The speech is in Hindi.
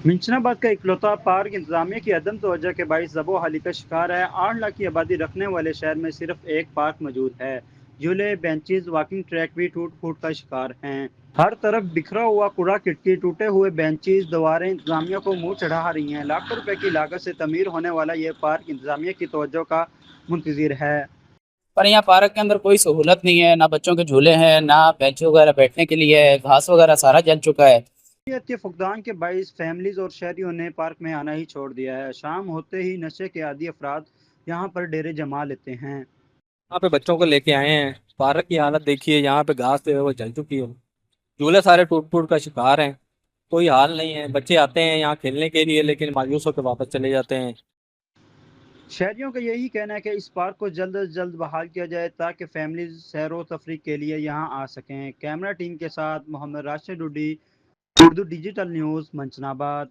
मिंशनाबाद का इकलौता पार्क इंतजामिया की अदम तवज्जो के बाइस ज़बो हाली का शिकार है। 8 लाख की आबादी रखने वाले शहर में सिर्फ एक पार्क मौजूद है। झूले, बेंचेस, वॉकिंग ट्रैक भी टूट फूट का शिकार हैं। हर तरफ बिखरा हुआ कूड़ा किटकी, टूटे हुए बेंचेस, दीवारें इंतजामिया को मुंह चढ़ा रही हैं। लाखों रुपए की लागत से तमीर होने वाला ये पार्क इंतजामिया की तवज्जो का मुंतजिर है। पर यहाँ पार्क के अंदर कोई सहूलत नहीं है, ना बच्चों के झूले हैं, ना बेंच वगैरह बैठने के लिए है। घास वगैरह सारा जल चुका है। शहरियत के फुकदान के बाइस फैमिलीज और शहरियों ने पार्क में आना ही छोड़ दिया है। शाम होते ही नशे के आदी अफराद यहाँ पर डेरे जमा लेते हैं। यहाँ पे बच्चों को लेके आए हैं। पार्क की हालत देखिए, यहाँ पे घास जो है वो जल चुकी है। झूले सारे टूट फूट का शिकार हैं। कोई हाल नहीं है। बच्चे आते हैं यहाँ खेलने के लिए, लेकिन मायूस होकर वापस चले जाते हैं। शहरियों का यही कहना है कि इस पार्क को जल्द अज जल्द बहाल किया जाए ताकि फैमिलीज सैर व तफरीह के लिए यहाँ आ सकें। कैमरा टीम के साथ मोहम्मद राशिद उर्दू डिजिटल न्यूज़ मंचनाबाद।